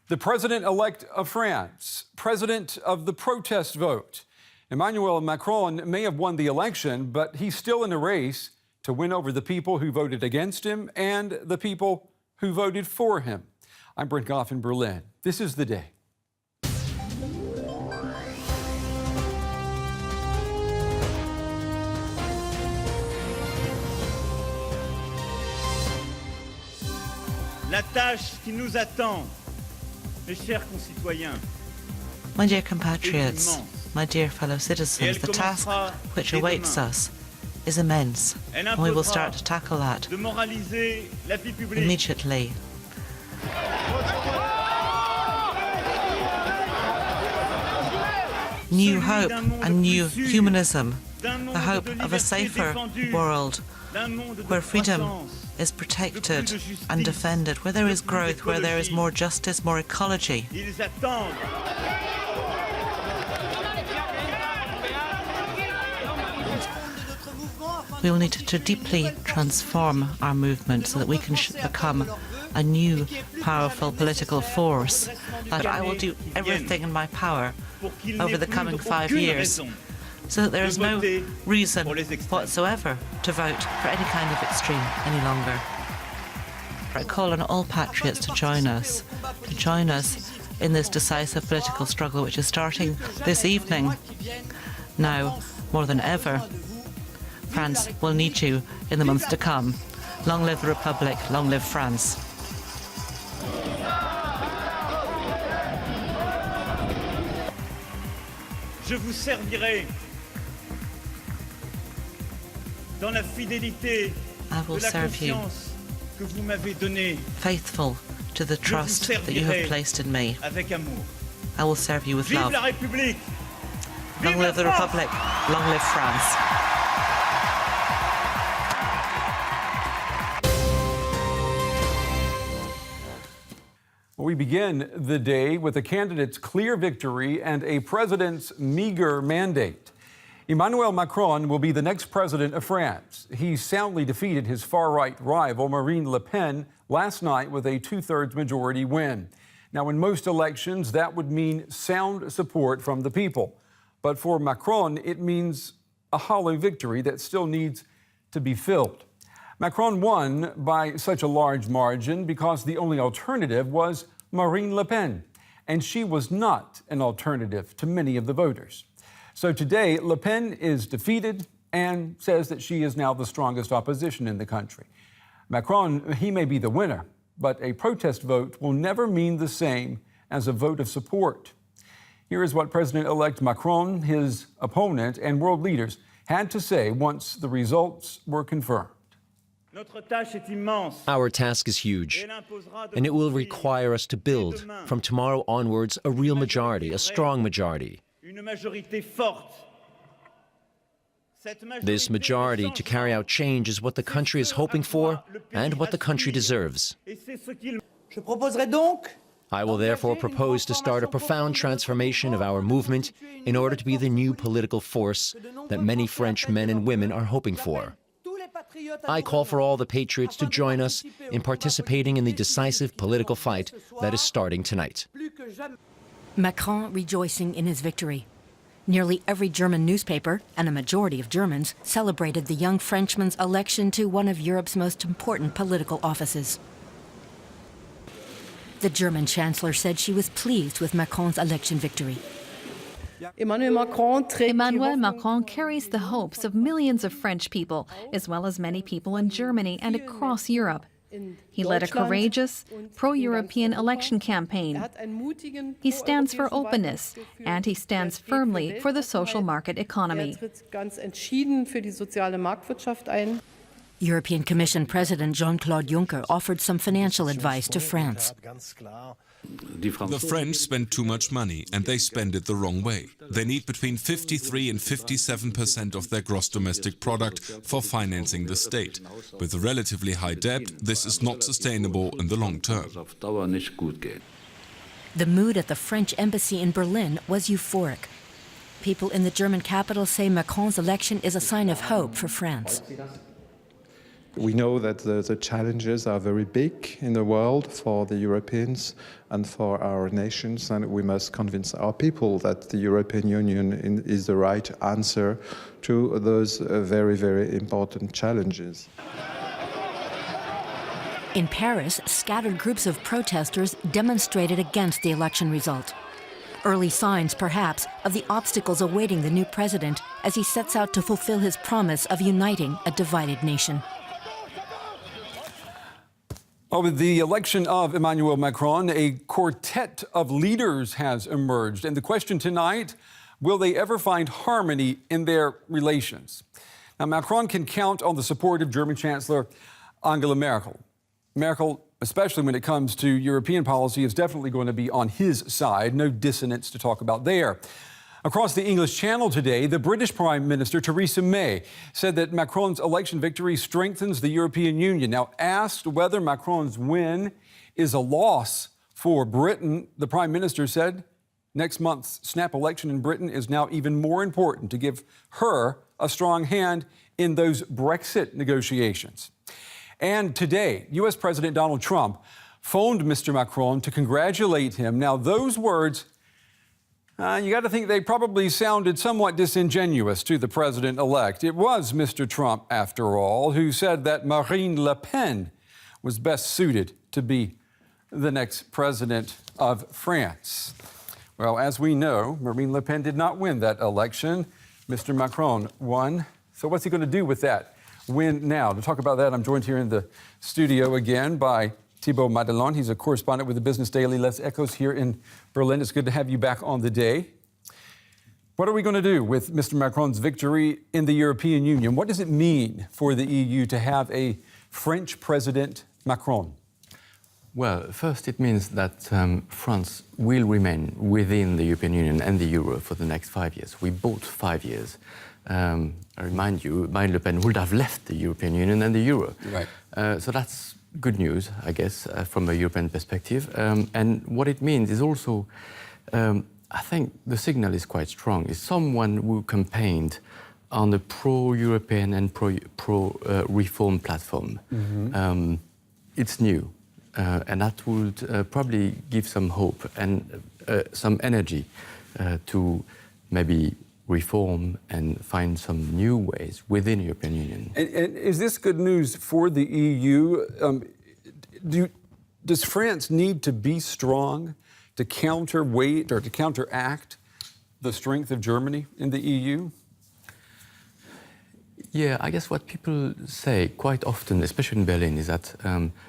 The president-elect of France, president of the protest vote. Emmanuel Macron may have won the election, but he's still in the race to win over the people who voted against him and the people who voted for him. I'm Brent Goff in Berlin. This is The Day. La tâche qui nous attend, mes chers concitoyens. My dear compatriots, my dear fellow citizens, the task which awaits us is immense, and we will start to tackle that immediately. New hope and new humanism, the hope of a safer world where freedom is protected and defended, where there is growth, where there is more justice, more ecology. We will need to deeply transform our movement so that we can become a new, powerful political force. But I will do everything in my power over the coming 5 years so that there is no reason whatsoever to vote for any kind of extreme any longer. I call on all patriots to join us in this decisive political struggle which is starting this evening. Now, more than ever, France will need you in the months to come. Long live the Republic, long live France. Je vous servirai dans la fidélité de la confiance que vous m'avez donnée. Faithful to the trust that you have placed in me. Avec amour. I will serve you with Vive love. la République! Long live the Republic, long live France. We begin the day with a candidate's clear victory and a president's meager mandate. Emmanuel Macron will be the next president of France. He soundly defeated his far-right rival, Marine Le Pen, last night with a two-thirds majority win. Now, in most elections, that would mean sound support from the people. But for Macron, it means a hollow victory that still needs to be filled. Macron won by such a large margin because the only alternative was Marine Le Pen, and she was not an alternative to many of the voters. So today, Le Pen is defeated and says that she is now the strongest opposition in the country. Macron, he may be the winner, but a protest vote will never mean the same as a vote of support. Here is what President-elect Macron, his opponent, and world leaders had to say once the results were confirmed. Our task is huge, and it will require us to build, from tomorrow onwards, a real majority, a strong majority. This majority to carry out change is what the country is hoping for and what the country deserves. I will therefore propose to start a profound transformation of our movement in order to be the new political force that many French men and women are hoping for. I call for all the patriots to join us in participating in the decisive political fight that is starting tonight. Macron rejoicing in his victory. Nearly every German newspaper, and a majority of Germans, celebrated the young Frenchman's election to one of Europe's most important political offices. The German chancellor said she was pleased with Macron's election victory. Emmanuel Macron carries the hopes of millions of French people, as well as many people in Germany and across Europe. He led a courageous, pro-European election campaign. He stands for openness, and he stands firmly for the social market economy. European Commission President Jean-Claude Juncker offered some financial advice to France. The French spend too much money, and they spend it the wrong way. They need between 53 and 57% of their gross domestic product for financing the state. With a relatively high debt, this is not sustainable in the long term. The mood at the French embassy in Berlin was euphoric. People in the German capital say Macron's election is a sign of hope for France. We know that the challenges are very big in the world for the Europeans and for our nations, and we must convince our people that the European Union is the right answer to those very, very important challenges. In Paris, scattered groups of protesters demonstrated against the election result. Early signs, perhaps, of the obstacles awaiting the new president as he sets out to fulfill his promise of uniting a divided nation. With the election of Emmanuel Macron, a quartet of leaders has emerged. And the question tonight, will they ever find harmony in their relations? Now, Macron can count on the support of German Chancellor Angela Merkel. Merkel, especially when it comes to European policy, is definitely going to be on his side. No dissonance to talk about there. Across the English Channel today, the British Prime Minister Theresa May said that Macron's election victory strengthens the European Union. Now, asked whether Macron's win is a loss for Britain, the Prime Minister said next month's snap election in Britain is now even more important to give her a strong hand in those Brexit negotiations. And today, U.S. President Donald Trump phoned Mr. Macron to congratulate him. Now, those words, you got to think they probably sounded somewhat disingenuous to the president-elect. It was Mr. Trump, after all, who said that Marine Le Pen was best suited to be the next president of France. Well, as we know, Marine Le Pen did not win that election. Mr. Macron won. So what's he going to do with that win now? To talk about that, I'm joined here in the studio again by Thibault Madelon. He's a correspondent with the business daily Les Echos here in Berlin. It's good to have you back on the day. What are we going to do with Mr. Macron's victory in the European Union? What does it mean for the EU to have a French President Macron? Well, first it means that France will remain within the European Union and the Euro for the next 5 years. We bought 5 years. I remind you, Marine Le Pen would have left the European Union and the Euro. Right. So that's good news, I guess, from a European perspective. And what it means is also, I think the signal is quite strong. It's someone who campaigned on a pro-European and pro-reform platform. Mm-hmm. It's new, and that would probably give some hope and some energy to maybe reform and find some new ways within the European Union. And is this good news for the EU? Does France need to be strong to counterweight or to counteract the strength of Germany in the EU? Yeah, I guess what people say quite often, especially in Berlin, is that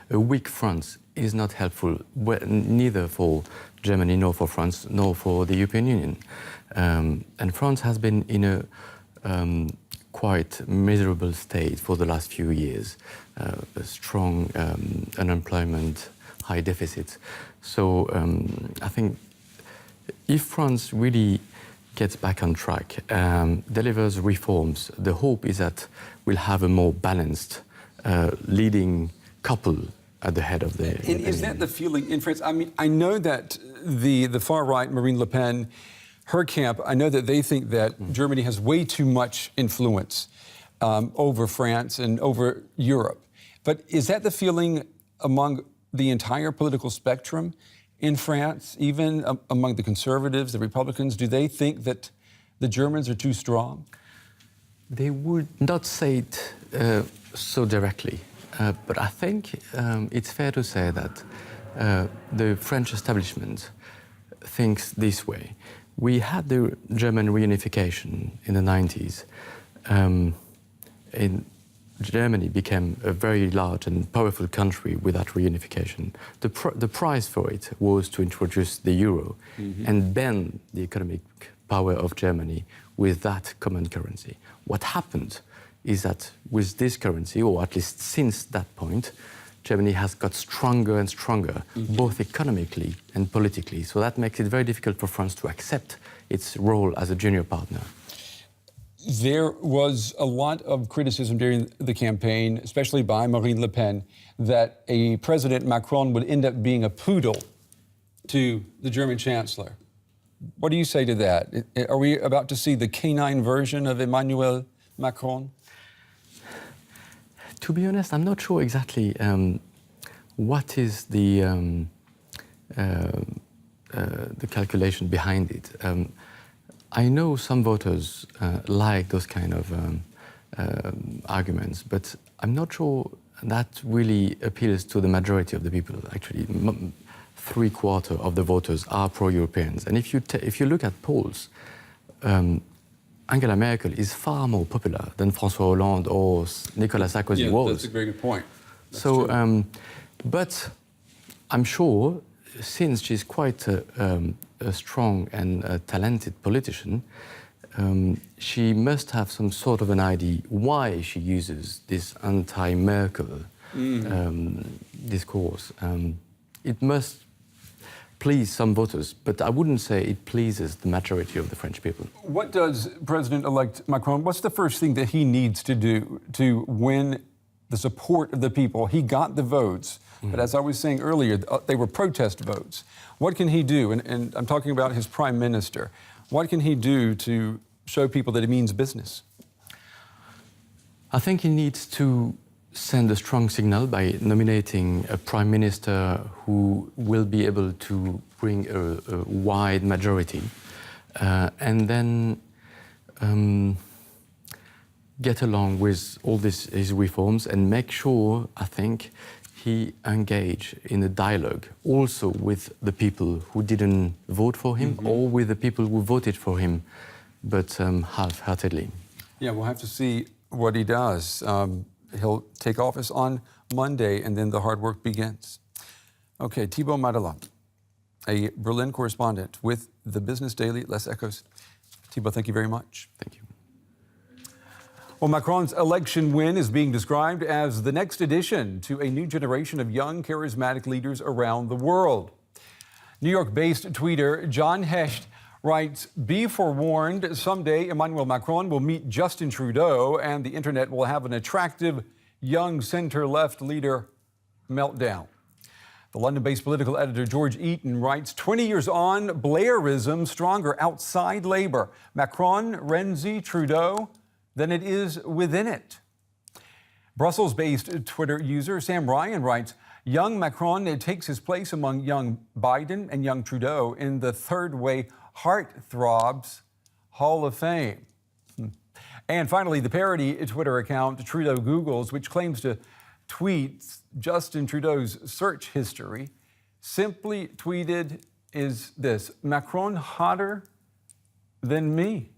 a weak France is not helpful, neither for Germany, nor for France, nor for the European Union. And France has been in a quite miserable state for the last few years, a strong unemployment, high deficits. So I think if France really gets back on track, delivers reforms, the hope is that we'll have a more balanced leading couple at the head of the... And is that the feeling in France? I mean, I know that the far-right Marine Le Pen, her camp, I know that they think that Germany has way too much influence over France and over Europe. But is that the feeling among the entire political spectrum in France, even among the conservatives, the Republicans? Do they think that the Germans are too strong? They would not say it so directly. But I think it's fair to say that the French establishment thinks this way. We had the German reunification in the 90s. Germany became a very large and powerful country with that reunification. The price for it was to introduce the euro and bend the economic power of Germany with that common currency. What happened is that with this currency, or at least since that point, Germany has got stronger and stronger, both economically and politically. So that makes it very difficult for France to accept its role as a junior partner. There was a lot of criticism during the campaign, especially by Marine Le Pen, that a President Macron would end up being a poodle to the German Chancellor. What do you say to that? Are we about to see the canine version of Emmanuel Macron? To be honest, I'm not sure exactly what is the calculation behind it. I know some voters like those kind of arguments, but I'm not sure that really appeals to the majority of the people. Actually, 3/4 of the voters are pro-Europeans. And if you look at polls, Angela Merkel is far more popular than François Hollande or Nicolas Sarkozy was. That's a very good point. But I'm sure, since she's quite a strong and a talented politician, she must have some sort of an idea why she uses this anti-Merkel discourse. It must please some voters, but I wouldn't say it pleases the majority of the French people. What does President-elect Macron, what's the first thing that he needs to do to win the support of the people? He got the votes, but as I was saying earlier, they were protest votes. What can he do? And I'm talking about his prime minister. What can he do to show people that he means business? I think he needs to send a strong signal by nominating a prime minister who will be able to bring a wide majority, and then get along with all his reforms and make sure, I think, he engage in a dialogue also with the people who didn't vote for him or with the people who voted for him, but half-heartedly. Yeah, we'll have to see what he does. He'll take office on Monday, and then the hard work begins. Okay, Thibaut Madela, a Berlin correspondent with the Business Daily, Les Echos. Thibaut, thank you very much. Thank you. Well, Macron's election win is being described as the next addition to a new generation of young, charismatic leaders around the world. New York-based tweeter John Hecht writes, "Be forewarned, someday Emmanuel Macron will meet Justin Trudeau and the internet will have an attractive young center-left leader meltdown." The London-based political editor George Eaton writes, 20 years on, Blairism stronger outside Labour. Macron, Renzi, Trudeau than it is within it. Brussels-based Twitter user Sam Ryan writes, young Macron takes his place among young Biden and young Trudeau in the third way Heartthrobs Hall of Fame. And finally, the parody Twitter account Trudeau Googles, which claims to tweet Justin Trudeau's search history, simply tweeted is this: Macron hotter than me.